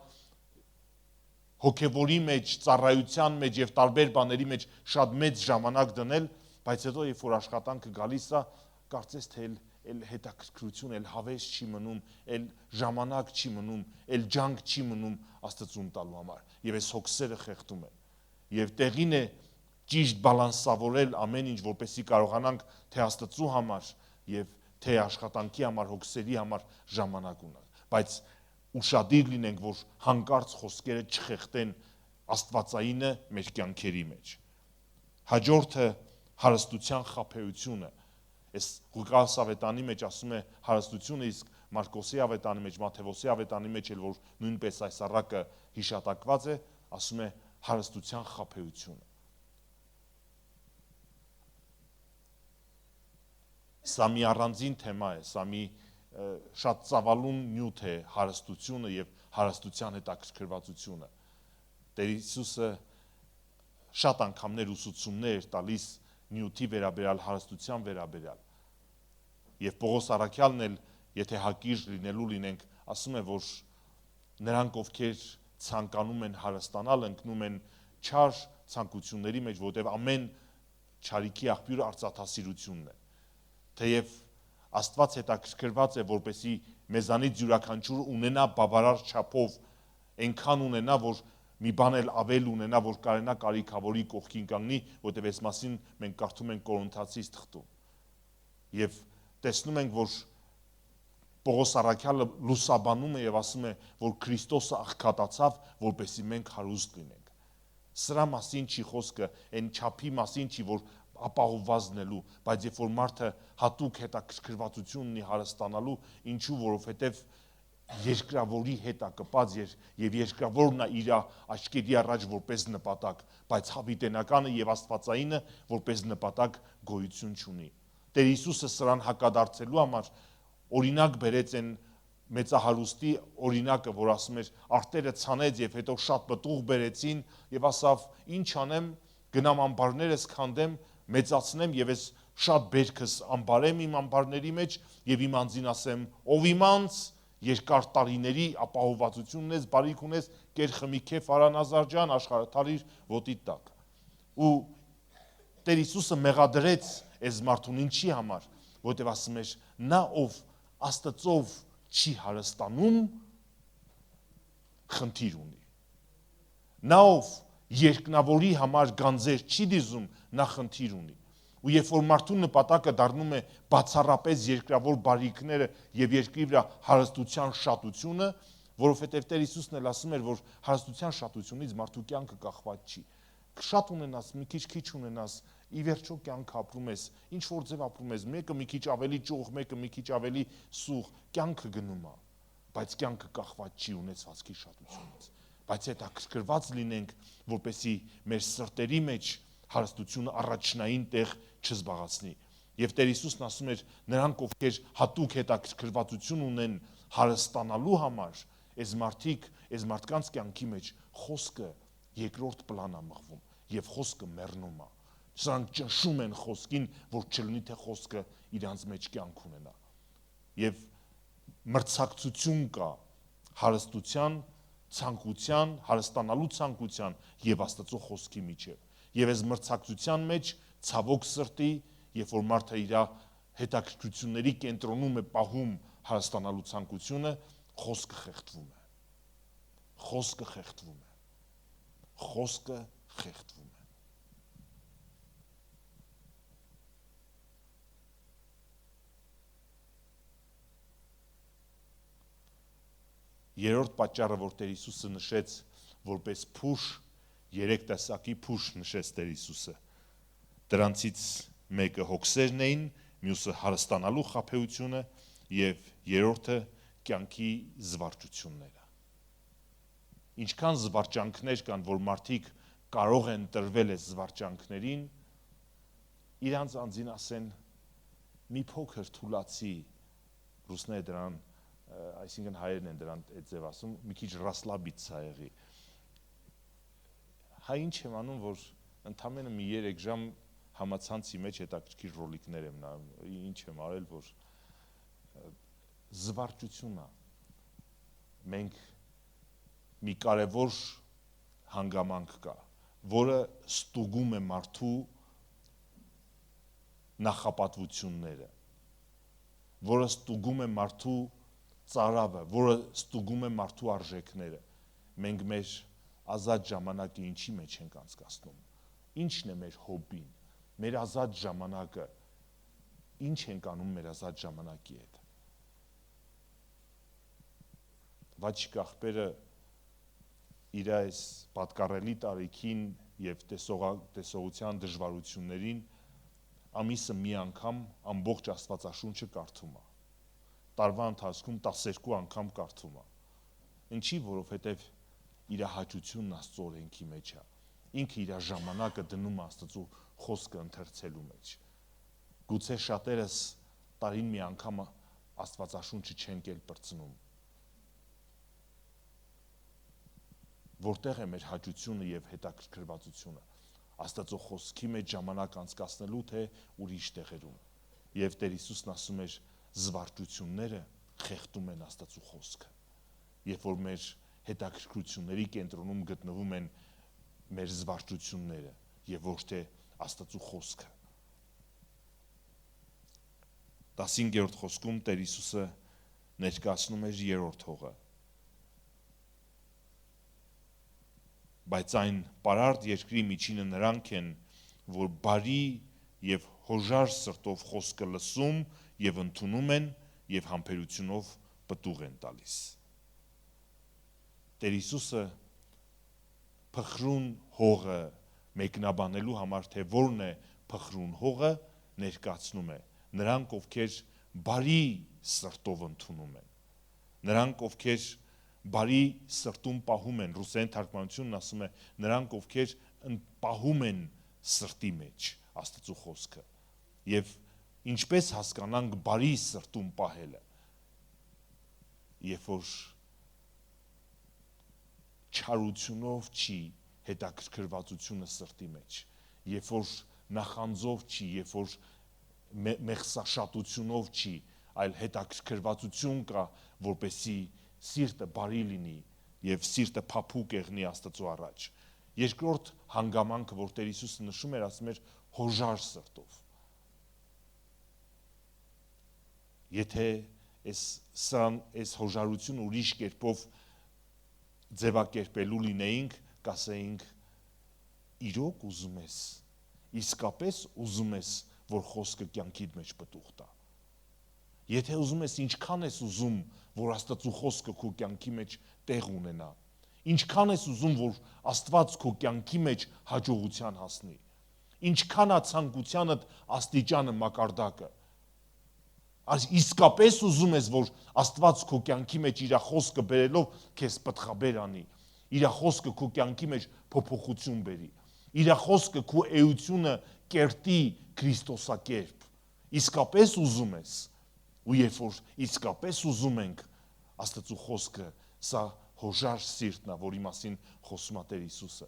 հոգևորի մեջ, ծառայության մեջ եւ տարբեր բաների մեջ շատ մեծ ժամանակ դնել, բայց հետո երբ որ աշխատանքը գալիս է, կարծես թե էլ հետաքրքրություն, էլ հավես չի մնում, էլ ժամանակ չի մնում, էլ ջանք չի մնում Աստծուն տալու համար։ Եվ այս հոգսերը խեղդում են։ Եվ տեղին է ճիշտ բալանսավորել ամեն ինչ, որպեսզի կարողանանք թե Աստծու համար եւ թե աշխատանքի համար, հոգսերի համար ժամանակ ունենալ։ Բայց ուշադիր լինենք, որ հանկարծ խոսքերը չխեղդեն Աստվածայինը մեր կյանքերի մեջ։ Հաջորդը հարստության խաբեությունը։ Այս Ղուկաս ավետանի մեջ ասում է հարստությունը, իսկ Մարկոսի ավետանի մեջ, Մատթեոսի ավետանի մեջ էլ որ նույնպես այս առակը հիշատակված է, ասում է հարստության խաբեությունը։ Սա մի առանձին թեմա է, սա մի շատ ծավալուն նյութ է հարստությունը եւ հարստության հետաքրքրվածությունը։ Տեր Հիսուսը շատ անգամներ ուսուցումներ տալիս նյութի վերաբերյալ, հարստության վերաբերյալ։ Եվ Պողոս առաքյալն էլ, եթե հակիրճ լինելու լինենք, ասում է, որ նրանք, ովքեր ցանկանում են հարստանալ, ընկնում են չար ցանկությունների մեջ, որտեղ ամեն չարիքի աղբյուրը արծաթասիրությունն է։ Թեև Աստված հետաքրքրված է, որպեսզի մեզանից յուրաքանչյուր ունենա բավարար չափով, այնքան ունենա, որ մի բան էլ ավել ունենա, որ կարենա կարիքավորի կողքին կանգնի, որտեղ այս մասին մենք կարդում ենք Կորինթացիս թղթում։ Եվ տեսնում ենք, որ Պողոս առաքյալը լուսաբանում է եւ ասում է, որ Քրիստոսը աղքատացավ, որպեսզի մենք հարուստ լինենք։ Սրա մասին չի խոսքը, այն չափի մասին չի, որ ապահովված լինելու, բայց երբ որ մարդը հատուկ հետաքրքրվածություն ունի հարստանալու, ինչու, որովհետև երկրավորի հետ է կպած եւ երկրավորն է իր աչքերի առաջ որպես նպատակ, բայց հավիտենականը եւ աստվածայինը որպես նպատակ գոյություն չունի։ Տեր Հիսուսը սրան հակադարձելու համար օրինակ բերեց են մեծահարուստի օրինակը, որ ասում էր արտերը ցանեց եւ հետո շատ պտուղ բերեցին եւ ասավ ինչ անեմ, գնամ ամբարներս քանդեմ, մեծացնեմ եւ ես շատ բերքս ամբարեմ իմ ամբարների մեջ եւ իմ անձին ասեմ, ով իմանց երկար տարիների ապահովվածություն ունես, բարիք ունես, կեր խմի քեֆ Արանազար ջան, աշխարհաթարիր ոտի տակ։ Ու Տեր Հիսուսը մեղադրեց այս մարդուն ինչի համար, որտեղ ասում էր նա ով Աստծով չի հարստանում, խնդիր ունի։ Նա ով երկնավորի համար գանձեր չի դիզում, նա խնդիր ունի։ Ու երբ որ մարդու նպատակը դառնում է բացառապես երկրավոր բարիքները եւ երկրի վրա հարստության շատությունը, որովհետեւ Տեր Հիսուսն էլ ասում էր, որ հարստության շատությունից մարդու կյանքը կախված չի։ Շատ ունենաս, մի քիչ ունենաս, ի վերջո կյանքը ապրում ես, ինչ որ ձև ապրում ես, մեկը մի քիչ ավելի ճոխ, մեկը մի քիչ ավելի սուղ, կյանքը գնում է, բայց կյանքը կախված չի ունեցվածքի շատությունից։ Բայց հետաքրքրված լինենք, որպեսզի մեր սրտերի մեջ հարստությունը առաջնային տեղ չզբաղացնի։ Եվ Տեր Հիսուսն ասում էր, նրանք ովքեր հատուկ հետաքրքրվածություն ունեն հարստանալու համար, այս մարդկանց կյանքի մեջ խոսքը երկրորդ պլան է մղվում եւ խոսքը մեռնում է։ Սրանք ճնշում են խոսքին, որ չլինի թե խոսքը իրանց մեջ կյանք ունենա։ Եվ մրցակցություն կա հարստության, ցանկության, հարստանալու ցանկության եւ Աստծո խոսքի միջեւ։ Եվ այս մրցակցության մեջ ցավոք սրտի, երբ որ մարդը իր հետաքրքրությունների կենտրոնում է պահում հարստանալու ցանկությունը, խոսքը խեղդվում է։ Խոսքը խեղդվում է։ Խոսքը խեղդվում է։ Երրորդ պատճառը, որ Տեր Հիսուսը նշեց որպես փուշ, 3 տեսակի փուշ նշեց Տեր Հիսուսը։ Դրանցից մեկը հոգսերն էին, մյուսը հարստանալու խաբեությունը եւ երրորդը կյանքի զվարճությունները։ Ինչքան զվարճանքներ կան, որ մարդիկ կարող են տրվել այս զվարճանքներին, իրանց անձին ասեն մի փոքր թուլացի, ռուսները դրան, այսինքն հայերն են դրան այդ ձև ասում, մի քիչ ռասլաբիցա եղի։ Հայ ինչ եմ անում, որ ընդամենը մի 3 ժամ համացանցի մեջ հետաքրքիր ռոլիկներ եմ նայում, ինչ եմ արել, որ զվարճությունն է։ Մենք մի կարևոր հանգամանք կա, որը ստուգում է մարդու նախապատվությունները, որը ստուգում է մարդու ծարավը, որը ստուգում է մարդու արժեքները։ Մենք մեր ազատ ժամանակը ինչի մեջ ենք անցկացնում, ինչն է մեր հոբբին, մեր ազատ ժամանակը, ինչ ենք անում մեր ազատ ժամանակի հետ։ Վաչիկ աղբերը իր այս պատկառելի տարիքին և տեսողության դժվարություններին ամիսը մի անգամ ամբողջ Աստվածաշունչը կարդում է, տարվա ընթացքում 12 անգամ կարդում է, ինչի, որովհետև իր հաճությունն Աստծո օրենքի մեջ է, ինքը իր ժամանակը դնում է Աստծո խոսքը ընթերցելու մեջ, գուցե շատերս տարին մի անգամ Աստվածաշունչը չենք էլ պրծնում, որտեղ է մեր հաճությունը և հետաքրքրվածությունը, Աստծո խոսքի մեջ ժամանակ անցկացնելու, թե ուրիշ տեղերում, և Տեր Հիսուսն ասում էր, զվարճությունները խեղդում են Աստծո խոսքը, երբ որ մեր հետաքրքրությունների կենտրոնում գտնվում են մեր զվարճությունները և ոչ թե Աստծո խոսքը։ 15-րդ խոսքում Տեր Հիսուսը ներկայացնում էր երրորդ հողը, բայց այն պարարտ երկրի միջինը նրանք են, որ բարի և հոժար սրտով խոսքը լսում և ընդունում են և համբերությունով պտուղ են տալիս։ Տեր Հիսուսը փխրուն հողը մեկնաբանելու համար, թե որն է փխրուն հողը, ներկայացնում է նրանք, ովքեր բարի սրտով ընդունում են, նրանք, ովքեր բարի սրտում պահում են, ռուսերեն թարգմանությունն ասում է, նրանք, ովքեր պահում են սրտի մեջ Աստծո խոսքը, և ինչպես հասկանանք բարի սրտում պահելը, երբ որ չարությունով չի հետաքրքրվածությունը սրտի մեջ, երբ որ նախանձով չի, երբ որ մեղսաշատությունով չի, այլ հետաքրքրվածություն կա, որպեսզի սիրտը բարի լինի և սիրտը փափուկ եղնի Աստծո առաջ։ Երկրորդ հանգամանքը, որ Տեր Հիսուսը նշում էր, ասում էր հոժար սրտով։ Եթե այս հոժարությունը ուրիշ կերպով ձևակերպելու լինեինք, կասեինք իրոք ուզում ես, իսկապես ուզում ես, որ խոսքը կյանքիդ մեջ պտուղ տա։ Եթե ուզում ես, ինչքան ես ուզում, որ Աստծո խոսքը քո կյանքի մեջ տեղ ունենա, ինչքան ես ուզում, որ Աստված քո կյանքի մեջ հաջողության հասնի, ինչքան է ցանկությանդ աստիճանը մակարդակը, իսկապես ուզում ես, որ Աստված քո կյանքի մեջ իր խոսքը բերելով քեզ պտղաբեր անի, իր խոսքը քո կյանքի մեջ փոփոխություն բերի, իր խոսքը քո էությունը կերտի քրիստոսակերպ, իսկապես ուզում ես, ու երբ որ իսկապես ուզում ենք Աստծո խոսքը, սա հոժար սիրտն է, որի մասին խոսում է Տեր Հիսուսը,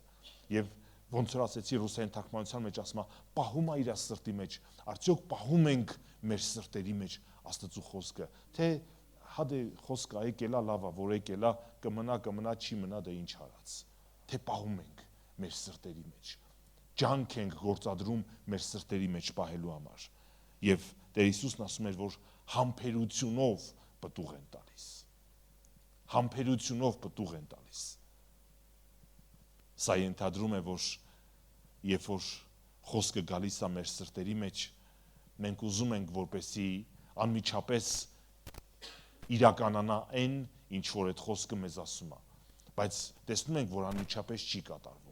և ոնց որ ասեցի ռուսերեն թարգմանության մեջ ասում է, պահում է իր սրտի մեջ, արդյոք պահում ենք մեր սրտերի մեջ Աստծո խոսքը, թե հադե խոսքը եկելա լավա, որ եկելա կմնա, չի մնա, դե ինչ արած, թե պահում ենք մեր սրտերի մեջ, ջանք ենք գործադրում մեր սրտերի մեջ պահելու համար, և Տեր Հիսուսն ասում էր, որ համբերությունով պտուղ են տալիս, համբերությունով պտուղ են տալիս, սա ենթադրում է, որ երբ որ խոսքը գալիս է մեր սրտերի մեջ, մենք ուզում ենք, որպեսզի անմիջապես իրականանա այն, ինչ որ այդ խոսքը մեզ ասում է, բայց տեսնում ենք, որ անմիջապես չի կատարվում։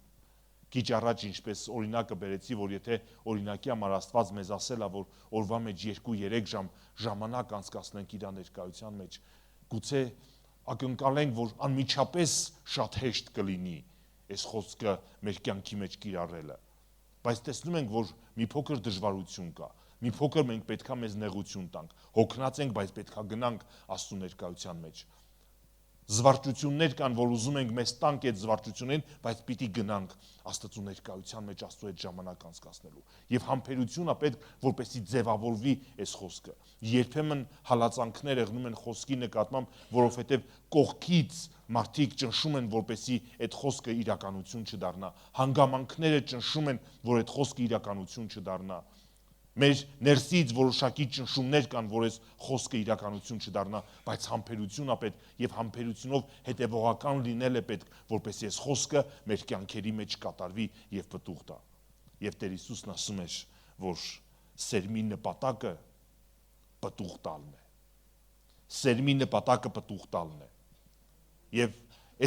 Քիչ առաջ ինչպես օրինակը բերեցի, որ եթե օրինակի համար Աստված մեզ ասել է, որ օրվա մեջ 2-3 ժամ ժամանակ անցկացնենք իր ներկայության մեջ, գուցե ակնկալենք, որ անմիջապես շատ հեշտ կլինի այս խոսքը մեր կյանքի մեջ կիրառելը, բայց տեսնում ենք, որ մի փոքր դժվարություն կա, մի փոքր մենք պետքա մեզ նեղություն տանք, հոգնած ենք, բայց պետքա գնանք Աստծո ներկայության մեջ։ Զվարճություններ կան, որ ուզում ենք մեզ տանք այդ զվարճություններին, բայց պիտի գնանք Աստծո ներկայության մեջ Աստծո այդ ժամանակ անցկացնելու։ Եվ համբերություն է պետք, որպեսզի ձևավորվի այս խոսքը։ Երբեմն հալածանքներ եղնում են խոսքի նկատմամբ, որովհետև կողքից մարդիկ ճնշում են, որպեսզի այդ խոսքը իրականություն չդառնա։ Հանգամանքները ճնշում են, որ այդ խոսքը իրականություն չդառնա։ Մեր ներսից որոշակի ճնշումներ կան, որ այս խոսքը իրականություն չդառնա, բայց համբերություն է պետք եւ համբերությունով հետեւողական լինել է պետք, որպեսզի այս խոսքը մեր կյանքերի մեջ կատարվի եւ պտուղ տա։ Եվ Տեր Հիսուսն ասում էր, որ սերմի նպատակը պտուղ տալն է։ Սերմի նպատակը պտուղ տալն է։ Եվ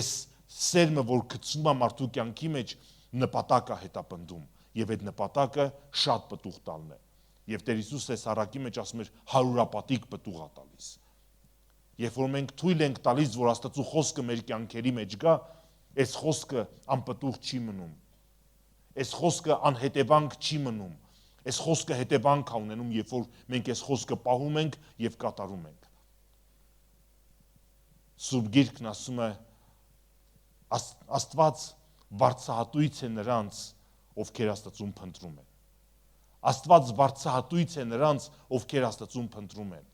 այս սերմը, որ գցում է մարդու կյանքի մեջ, նպատակ է հետապնդում եւ այդ նպատակը շատ պտուղ տալն է։ Եվ Տեր Հիսուսը այս առակի մեջ ասում էր հարուրապատիկ պտուղ է տալիս։ Երբ որ մենք թույլ ենք տալիս, որ Աստծո խոսքը մեր կյանքերի մեջ գա, այս խոսքը անպտուղ չի մնում։ Այս խոսքը անհետևանք չի մնում։ Այս խոսքը հետևանք է ունենում, երբ որ մենք այս խոսքը պահում ենք եւ կատարում ենք։ Սուրբ Գիրքն ասում է Աստված վարձահատույց է նրանց, ովքեր Աստծուն փնտրում են։ Աստված վարձահատույց է նրանց, ովքեր Աստծուն փնտրում են։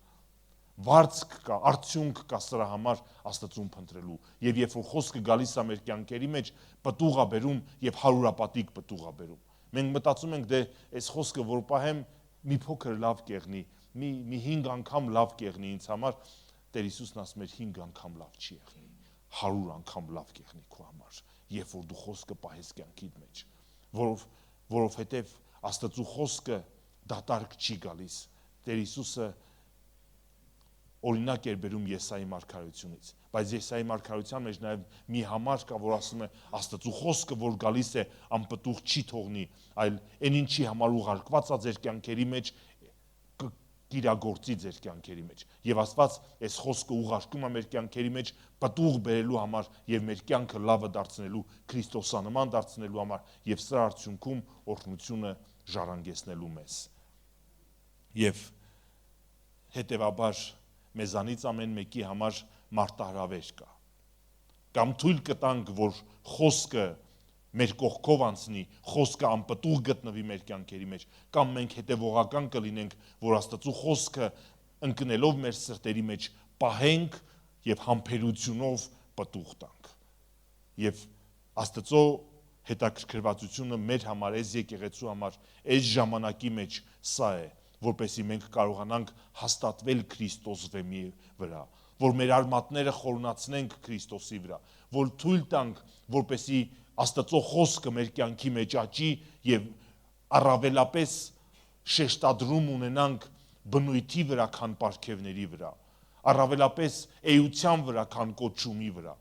Վարձք կա, արդյունք կա սրա համար Աստծուն փնտրելու։ Եվ երբ որ խոսքը գալիս է մեր կյանքերի մեջ, պտուղ է բերում եւ հարուրապատիկ պտուղ է բերում։ Մենք մտածում ենք, դե այս խոսքը որ պահեմ, մի փոքր լավ կեղնի, մի 5 անգամ լավ կեղնի ինձ համար, Տեր Հիսուսն ասում էր 5 անգամ լավ չի եղնի, 100 անգամ լավ կեղնի քո համար, երբ որ դու խոսքը պահես կյանքիդ մեջ, որովհետև Աստծո խոսքը դատարկ չի գալիս։ Տեր Հիսուսը օրինակ էր բերում Եսայի մարգարեությունից, բայց Եսայի մարգարեության մեջ նաև մի համար կա, որ ասում է Աստծո խոսքը, որ գալիս է, անպտուղ չի թողնի, այլ այն ինչի համար ուղարկված է ձեր կյանքերի մեջ, կիրագործի ձեր կյանքերի մեջ։ Եվ Աստված այս խոսքը ուղարկում է մեր կյանքերի մեջ պտուղ բերելու համար եւ մեր կյանքը լավը դարձնելու, Քրիստոսանման դարձնելու համար եւ սրա արդյունքում օրհնությունը ժառանգեցնելու մեզ։ Եվ հետեւաբար մեզանից ամեն մեկի համար մարտահրավեր կա։ Կամ թույլ կտանք, որ խոսքը մեր կողքով անցնի, խոսքը անպտուղ գտնվի մեր կյանքերի մեջ, կամ մենք հետևողական կլինենք, որ Աստծո խոսքը ընկնելով մեր սրտերի մեջ պահենք եւ համբերությունով պտուղ տանք։ Եվ Աստծո հետաքրքրվածությունը մեր համար, այս եկեղեցու համար, այս ժամանակի մեջ սա է, որպեսզի մենք կարողանանք հաստատվել Քրիստոս վեմի վրա, որ մեր արմատները խորունացնենք Քրիստոսի վրա, որ թույլ տանք, որպեսզի Աստծո խոսքը մեր կյանքի մեջ աճի եւ առավելապես շեշտադրում ունենանք բնույթի վրա, քան պարգևների վրա, առավելապես էության վրա, քան կոչումի վրա,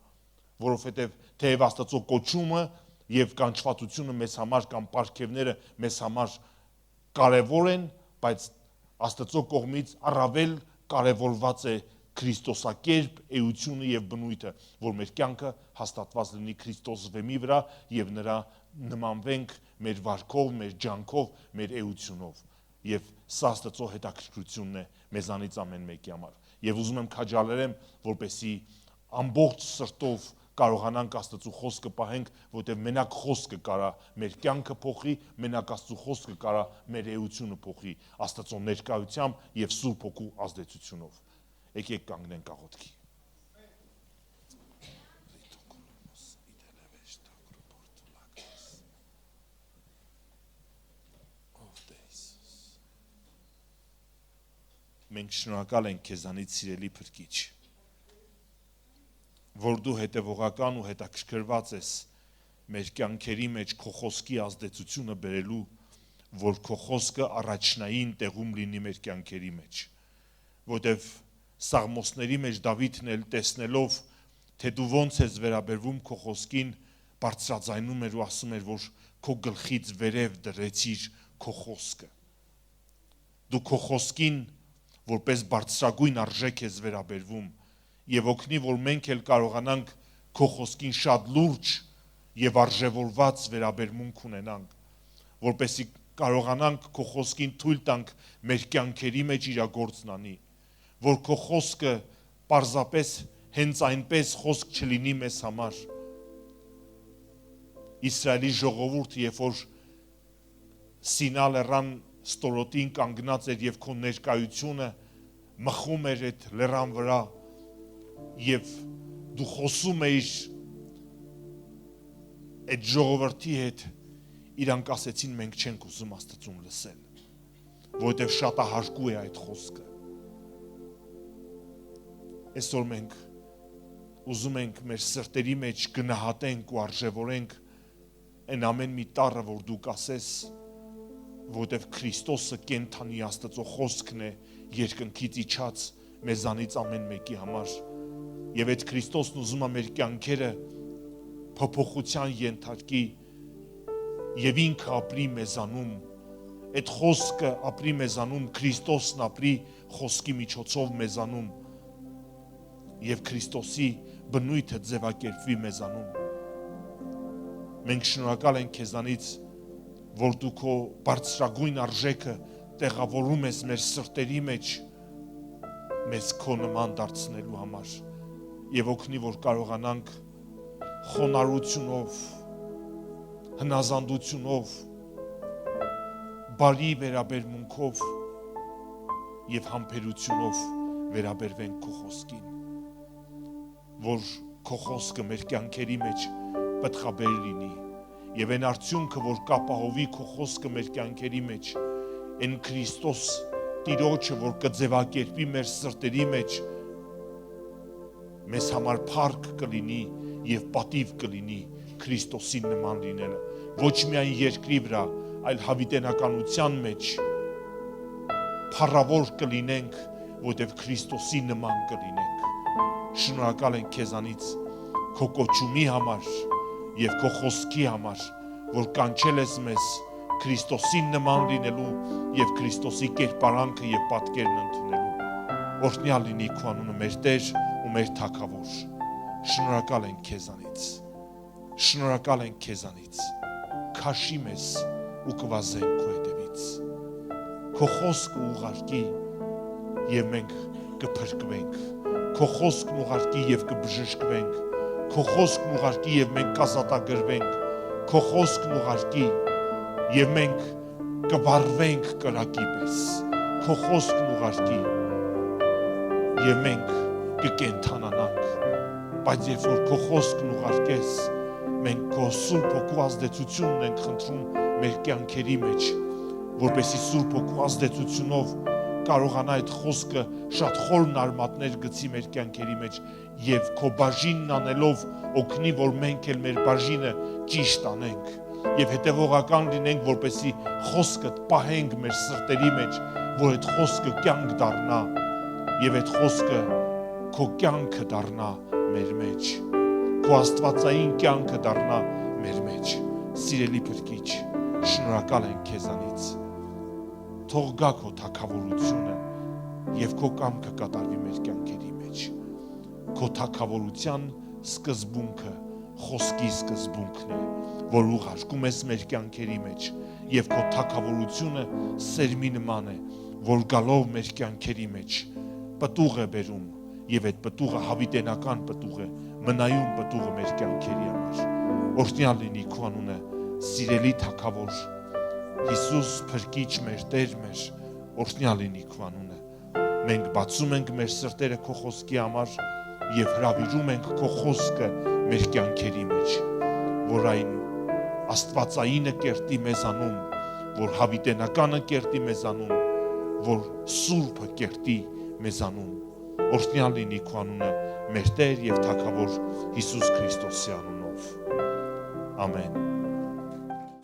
որովհետեւ թեև Աստծո կոչումը եւ կանչվածությունը մեզ համար կամ պարգևները մեզ համար կարեւոր են, բայց Աստծո կողմից առավել կարևորված է Քրիստոսակերպ էությունը եւ բնույթը, որ մեր կյանքը հաստատված լինի Քրիստոս վեմի վրա եւ նրա նմանվենք մեր վարքով, մեր ջանքով, մեր էությունով։ Եվ սա Աստծո հետաքրքրությունն է մեզանից ամեն մեկի համար։ Եվ ուզում եմ քաջալերեմ, որպեսզի ամբողջ սրտով կարողանանք Աստծո խոսքը պահենք, որտեղ մենակ խոսքը կարա մեր կյանքը փոխի, մենակ Աստծո խոսքը կարա մեր էությունը փոխի Աստծո ներկայությամբ եւ Սուրբ Հոգու ազդեցությունով։ Եկեք կանգնենք աղոթքի։ Մենք շնորհակալ ենք քեզանից, սիրելի Փրկիչ, որ դու հետևողական ու հետաքրքրված ես մեր կյանքերի մեջ քո խոսքի ազդեցությունը բերելու, որ քո խոսքը առաջնային տեղում լինի մեր կյանքերի մեջ, որտեվ Սաղմոսների մեջ Դավիթն էլ տեսնելով, թե դու ոնց ես վերաբերվում քո խոսքին, բարձրաձայնում էր ու ասում էր, որ քո գլխից վերև դրեցիր քո խոսքը։ Դու քո խոսքին որպես բարձրագույն արժեք ես վերաբերվում եւ օգնի, որ մենք էլ կարողանանք քո խոսքին շատ լուրջ եւ արժեվորված վերաբերմունք ունենանք, որպեսզի կարողանանք քո խոսքին թույլ տանք մեր կյանքերի մեջ իր գործն անի, որ քո խոսքը պարզապես հենց այնպես խոսք չլինի մեզ համար։ Իսրայելի ժողովուրդը, երբ որ Սինա լեռան ստորոտին կանգնած էր եւ քո ներկայությունը մխում էր այդ լեռան վրա եւ դու խոսում էիր այդ ժողովրդի հետ, իրանք ասեցին մենք չենք ուզում Աստծուն լսել, որովհետեւ շատահարկու է այդ խոսքը։ Այսօր մենք ուզում ենք մեր սրտերի մեջ գնահատենք ու արժևորենք այն ամեն մի տառը, որ դու կասես, որովհետև Քրիստոսը կենթանի Աստծո խոսքն է երկնքից իջած մեզանից ամեն մեկի համար։ Եվ այդ Քրիստոսն ուզում է մեր կյանքերը փոփոխության ենթարկի եւ ինքը ապրի մեզանում, այդ խոսքը ապրի մեզանում, Քրիստոսն ապրի խոսքի միջոցով մեզանում եւ Քրիստոսի բնույթը ձևակերպվի մեզանում։ Մենք շնորհակալ ենք քեզանից, որ դու քո բարձրագույն արժեքը տեղավորում ես մեր սրտերի մեջ, մեզ քո նման դարձնելու համար եւ օգնի, որ կարողանանք խոնարհությունով, հնազանդությունով, բարի վերաբերմունքով եւ համբերությունով վերաբերվենք քո խոսքին, որ քո խոսքը մեր կյանքերի մեջ պատխաբեր լինի եւ այն արդյունքը, որ կապահովի քո խոսքը մեր կյանքերի մեջ, այն Քրիստոս Տիրոջը, որ կձևակերպի մեր սրտերի մեջ, մեզ համար փառք կլինի եւ պատիվ կլինի Քրիստոսին նման լինելը, ոչ միայն երկրի վրա, այլ հավիտենականության մեջ փառավոր կլինենք, որտեղ Քրիստոսի նման կլինենք։ Շնորհակալ ենք քեզանից քո կոչումի համար եւ քո խոսքի համար, որ կանչել ես մեզ Քրիստոսին նման լինելու եւ Քրիստոսի կերպարանքը եւ պատկերն ընդունելու։ Օրհնյալ լինի քո անունը, մեր Տեր ու մեր Թագավոր։ Շնորհակալ ենք քեզանից։ Շնորհակալ ենք քեզանից։ Քաշի մեզ ու կվազենք քո հետևից։ Քո խոսքը ուղարկի եւ մենք կփրկվենք։ Քո խոսքն ուղարկի եւ կբժշկվենք։ Քո խոսքն ուղարկի եւ մենք կազատագրվենք։ Քո խոսքն ուղարկի եւ մենք կվառվենք կրակի պես։ Քո խոսքն ուղարկի եւ մենք կկենթանանանք։ Բայց երբ որ քո խոսքն ուղարկես, մենք քո Սուրբ Հոգու ազդեցությունն ենք խնդրում մեր կյանքերի մեջ, որպեսզի Սուրբ Հոգու ազդեցությունով կարողանա այդ խոսքը շատ խորն արմատներ գցի մեր կյանքերի մեջ եւ քո բաժինն անելով օգնի, որ մենք էլ մեր բաժինը ճիշտ անենք եւ հետեւողական լինենք, որպեսզի խոսքը պահենք մեր սրտերի մեջ, որ այդ խոսքը կյանք դառնա եւ այդ խոսքը քո կյանքը դառնա մեր մեջ, քո աստվածային կյանքը դառնա մեր մեջ։ Սիրելի Փրկիչ, շնորհակալ ենք քեզանից։ Թող գա քո թագավորությունը եւ քո կամքը կատարվի մեր կյանքերի մեջ։ Քո թագավորության սկզբունքը խոսքի սկզբունքն է, որ ուղարկում ես մեր կյանքերի մեջ եւ քո թագավորությունը սերմի նման է, որ գալով մեր կյանքերի մեջ պտուղ է բերում եւ այդ պտուղը հավիտենական պտուղ է, մնայուն պտուղը մեր կյանքերի համար։ Օրհնյալ լինի քո անունը, սիրելի Թագավոր Հիսուս Փրկիչ մեր Տեր մեր, օրհնյալ լինի քո անունը։ Մենք բացում ենք մեր սրտերը քո խոսքի համար եւ հրավիրում ենք քո խոսքը մեր կյանքերի մեջ, որ այն աստվածայինը կերտի մեզանում, որ հավիտենականը կերտի մեզանում, որ Սուրբը կերտի մեզանում։ Օրհնյալ լինի քո անունը մեր Տեր եւ Թագավոր Հիսուս Քրիստոսի անունով։ Ամեն։